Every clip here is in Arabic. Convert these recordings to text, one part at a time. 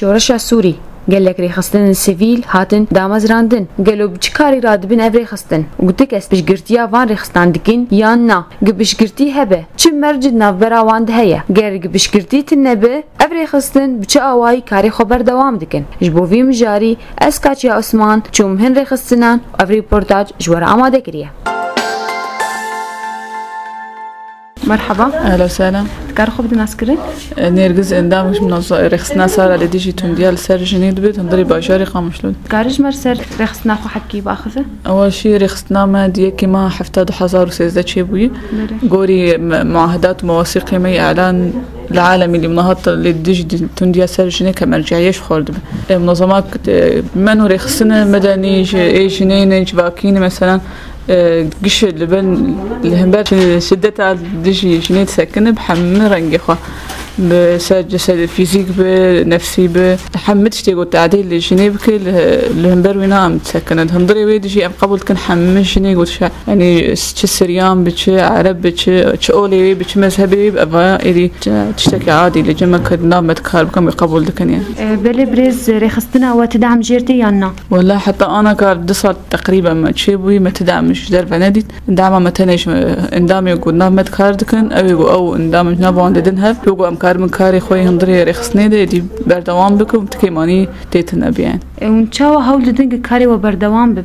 شورشا سوري قالك ريخستن السيفيل هاتن دامزراندن قالوا بشكاري رادبن اف ريخستن وقلتك اس بشقرتيا فان ريخستان دكين يانا قبشقرتي هبه چه مرجد ناف براواند هيا قال قبشقرتي تنبه اف ريخستن بچه اواي كاري خبر دوام دكن جبو في مجاري اسكاچ يا عثمان چوم هن ريخستنان اف ريبورتاج جوار آماده كريه. مرحبا اهلا وسهلا. تكار خو بدنا نسكرين نرجز اندامش من رخصنا صار على ديجي تونديال سر جنيد بيت هنضري باشاري قامشلون كارج مرسر رخصنا خو حكي باخذه اول شيء رخصنا ما ديكي ما حفتاد حزار وسيزدا شيبوي غوري معاهدات ومواثيق مي اعلان العالمي اللي منهض للديجي تونديال سر جنيد كمرجعيش خالد منظمات منو رخصنا مدني اي جنين باكين مثلا قش لبن الهمبات شدتها دشي شنيت سكن بحمل رنجي خا بسجل فيزيك بنفسي بحمدش تيجو تعديل لجنيب كل الهمبر وينام تسكن هندري ويد شيء قبل كن حمل شني قلت شا يعني سريان بتش عرب بتش أولي بتش مذهبي بأبغى إذا تشتكي عادي لجمع كنا متكهرب كم يقبل دكان يعني بلبرز رخصتنا وتدعم جيرتي يانا والله حتى أنا كار دصل تقريبا ما تشيبوي ما تدعمش در بنادي دعم ما تناش اندام يقول نام متكهرب دكان أو اندام نابو عند دنها يقول كار من كاري خوي هندري رخصني دي بردوام بكم تكيماني تيتنا بيان ونشاو هول دنگ كاري وبردوام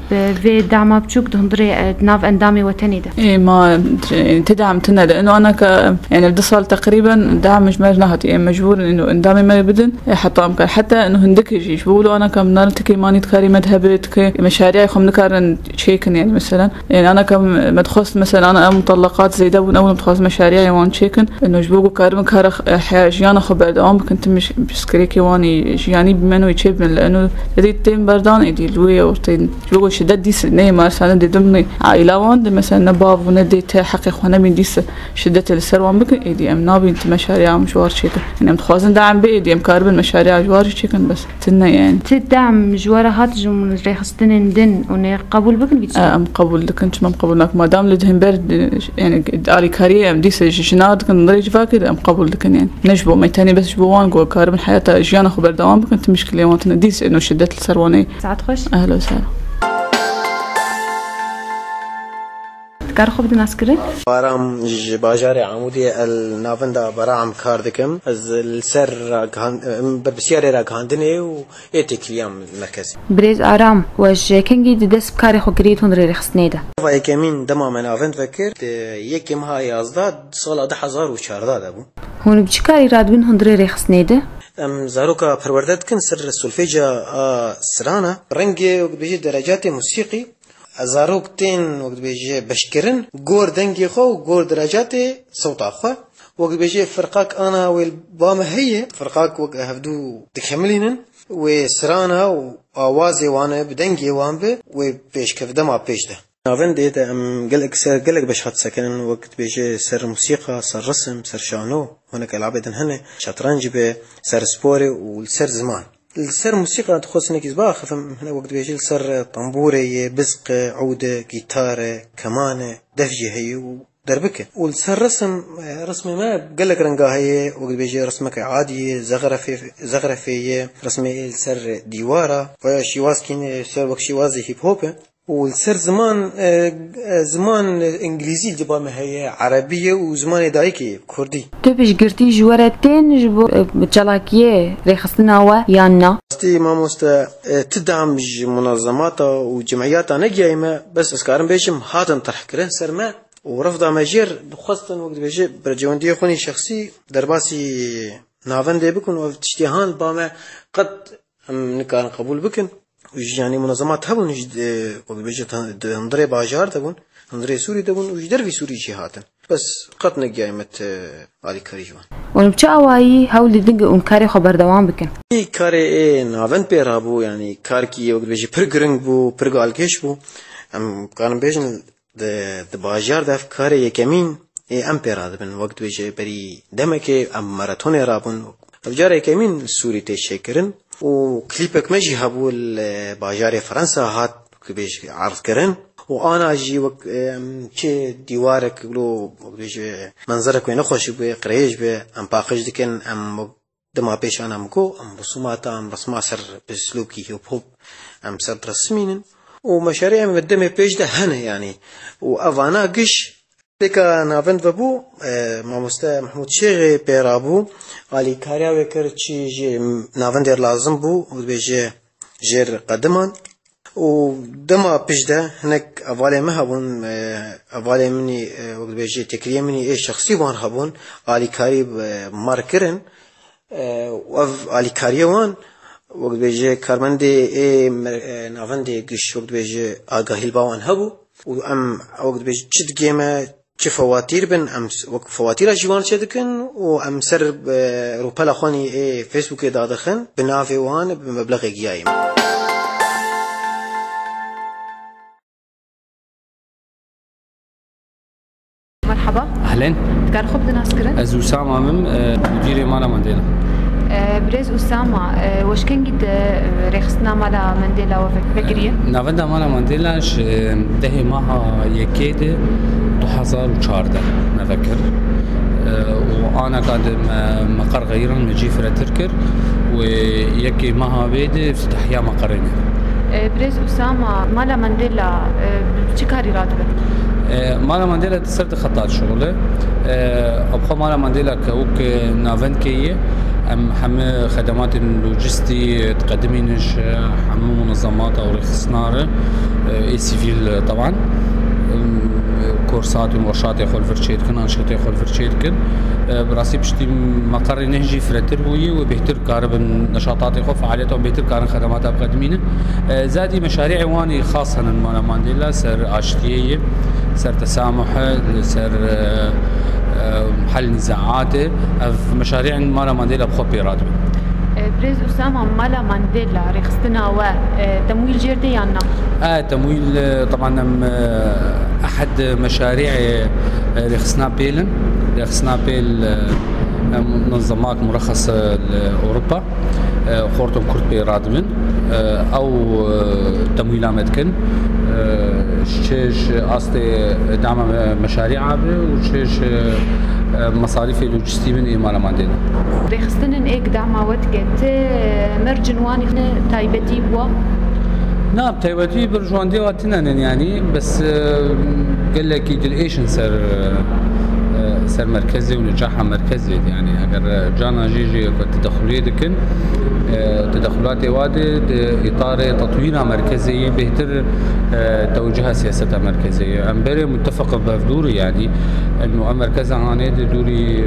في دعم بچوك هندري ناف اندامي وتني ده اي ما تدعم تنا لانه انا يعني بدي صار تقريبا دعم مش مجنهت يعني مجبور انه اندامي ما بدن حتى انه هندك يجي بيقولوا انا كم نار تكيماني تكاري مذهبت مشاريع خم نكار تشيكن يعني مثلا يعني انا كم مدخلت مثلا انا مطلقات زي ده اول مدخلت مشاريع وان تشيكن انه جبوكو كار كار حاجيانا خبر دوام كنت مش بسكريكي واني يعني بمنو يتشيب من لانه هذه تيم بردان ايدي لويا ورتين لوجو شدد ديس ني مثلا دي ضمن عائله وان مثلا نباب وندي تحقق وانا من ديس شدت السروان بك ايدي ام نابي انت مشاريع مشوار شيكن يعني متخوزن دعم بايدي ام كاربن مشاريع جوار شيكن بس تنا يعني تدعم جوارات جم ريخستن دن وني قبول بك ام قبول كنت ما قبولناك ما دام لدهم برد يعني داري كاريه ام ديس جناد كن نريج فاكر ام قبول لكن يعني نجبو ما تاني بس جبوان جو كاربن حياته جيانا خبر دوام بك انت مشكله وانت ديس انه شدت السرواني ساعات خوش اهلا وسهلا. كار خو بدنا نسكرين برام باجاري عمودي النافندا برام كاردكم از السر بسياري راكاندني ويتكليام المركزي بريز ارام واش كنجي دس بكاري خو قريت هنري رخصنيده فاي كمين دما من افنت فكر يكم هاي ازداد صال 10014 ابو هون بشكاري رادبن هنري رخصنيده زاروكا پروردت كن سر السولفيجا سرانا رنگي وبيجي درجات موسيقي زاروك تين وقت بيجي بشكرن غور دنگي خو غور درجات صوت اخو وقت بيجي فرقاك انا والبام هي فرقاك وقت هفدو تكملين وسرانا واوازي وانا بدنگي وان وبيش كف دما بيش ده نافن ديتا قلق باش خد سكن وقت بيجي سر موسيقى سر رسم سر شانو هناك العاب هنا شطرنج به سر سبوري والسر زمان السر موسيقى تخص انك يزبا خفم هنا وقت بيجي سر طنبوري بزق عوده جيتار كمان دفجي هي ودربكه والسر رسم ما قلق رنقا هي وقت بيجي رسمك عادي زغرفي رسمي السر ديوارا وشيواز كين سر وقت شيوازي هيب هوب والسر زمان انجليزي جبامه هي عربيه وزمان دايكي كردي تبش قرتي جوارتين جبو جلاكيه ريخصنا ويانا استي ما مست تدعم منظمات وجمعيات نجيمه بس اسكارن بيشم هاتن طرح كرن سرما ورفض ماجير خاصه وقت بيجي برجوندي خوني شخصي درباسي نافن دي بكون وتشتيهان بامه قد نكان قبول بكن يعني منظمات هبون وبيجي هندري باجار تبون هندري سوري تبون وجدر في سوري جهاتن بس قطنا جايمت علي كاريجوان ونبتشاواي هول دنگ اون كاري خبر دوام بكن اي كاري نافن بيرابو يعني كاركي وقت بيجي برغرنج بو برغالكيش بو ام كان بيجن د باجار د افكاري يكمين امبير هذا من وقت بيجي بري دمك ام ماراثون رابون افجار يكمين سوري تشكرن وكليبك ماشي هبو باجاري فرنسا هات بيش عرض كرن وانا اجي وقت كي ديوارك لو بيش منظرك وين خوش بي قريش بي ام باقش دكن ام دما پیش آنم کو ام رسومات ام رسما سر بسلوكي هيب هوب ام سر رسمين ومشاريع مقدمة پیش ده هنه يعني وأفانا قش ديكا نافند وبو ماموستا محمود شيخ بيرابو علي كاريا وكر چي نافند لازم بو وبيجي جير قدمان ودما پیش ده هناك أفالي مهبون أفالي مني وبيجي تكريم مني إيه شخصي وان هبون علي كاري ماركرن وف علي كاريا وان وقت بيجي كارمندي اي نافندي قش وقت بيجي آقاهيل باوان هبو وام وقت بيجي چد قيمة چه فواتير بن ام فواتير جوان چدكن وام سر روبالا خواني اي فيسبوك دادخن بنافي وان بمبلغ قيايم. مرحبا اهلين تكار خب دناس كرن از اسامه مدير مالا مانديلا بريز اسامه واش كان قد رخصنا مالا مانديلا وفكريه نافندا مالا مانديلا ده ماها يكيد 2014 نفكر وانا قاعد مقر غيرا مجي فرا تركر ويكي ماها بيد افتتاحيه مقرنا. بريز اسامه مالا مانديلا بشكاري راتبه مالا مانديلا صرت خطات شغله ابخو مالا مانديلا كوك نافنكيه ام هم خدمات اللوجستي تقدمينش هم منظمات او رخصناره اي سيفيل طبعا كورسات وورشات يخول فرشيت كن انشطه يخول فرشيت كن براسي بشتي مقر نهجي فرتر هوي وبهتر كارب نشاطات يخول فعالياتهم بهتر كارن خدمات مقدمينه زادي مشاريع واني خاصه مالا مانديلا سر عشتيه سر تسامح سر حل نزاعاته في مشاريع مالا مانديلا بخوبي راتبه. بريز اسامه مالا مانديلا رخصتنا وتمويل جيردي يانا تمويل طبعا احد مشاريع رخصنا بيلن رخصنا بيل منظمات مرخصه لاوروبا خورتم كرت بي رادمن او تمويل مدكن شيش اصلي دعم مشاريع عابه وشيش مصاريف اللوجستي من مالا مانديلا. رخصتن ايك دعم وتكت مرجنواني تايبتي بوا نعم تايبتي برجوان واتنان يعني بس قال لك يدليشن سر مركزي ونجاحها مركزي يعني اگر جانا جيجي تدخليه دكن تدخلات وادي اطار تطويرها مركزيه بهتر توجيهها سياستها مركزيه امبارح متفق بفدوري يعني انه مركزها هاني دوري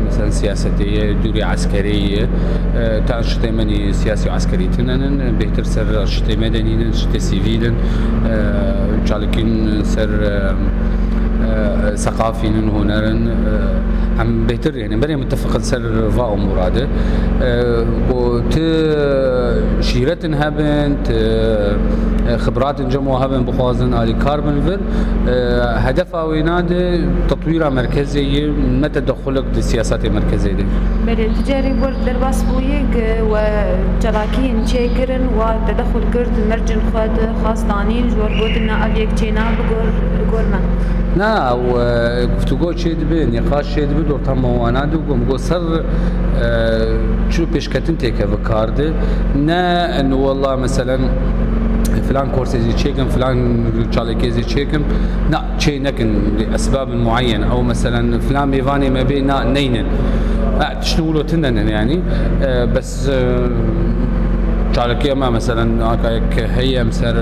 مثلا سياسيه دوري عسكريه تانشطه مني سياسي وعسكري تنن بهتر سر شتي مدني شتي سيفيل جالكين سر ثقافي هنرن عم بهتر يعني بري متفق سر فاو مراده وت شيرتن هبن خبرات جمو هبن بخوازن علي كاربن فر هدفها ويناد تطويرها مركزي متى تدخلك للسياسات المركزيه دي بري تجاري بور درباس بويق وجلاكين تشيكرن وتدخل كرد مرجن خود خاصانين جور بودنا ابيك تشينا بغورمن نا وگفتگو چه دبی نقاش چه دبی دورتان مواناد و گم سر شو پیشکتن تیکه بکارده نه انه والله مثلا فلان كورسيزي تشيكم فلان تشالكيزي تشيكم لا شيء نكن لاسباب معينه او مثلا فلان ميفاني ما بينا نينن تشتغلوا تنن يعني بس تشالكيه ما مثلا هكاك هي مسر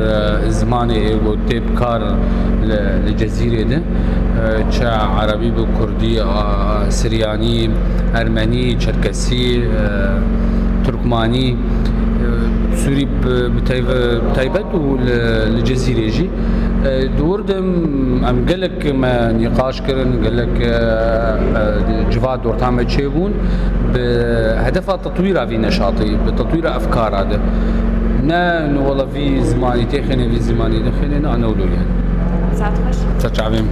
زماني وتيب كار للجزيره ده تشا عربي بكردي سرياني ارمني تشركسي تركماني سوري بتايبت والجزيره يجي دوردم ام قالك ما نقاش كرن قالك جفاد دور تعمل تشيبون بهدفها تطويرها في نشاطي بتطوير افكار هذا نا والله في زماني تخني في زماني دخني انا اقول يعني ساعات خوش تشعبين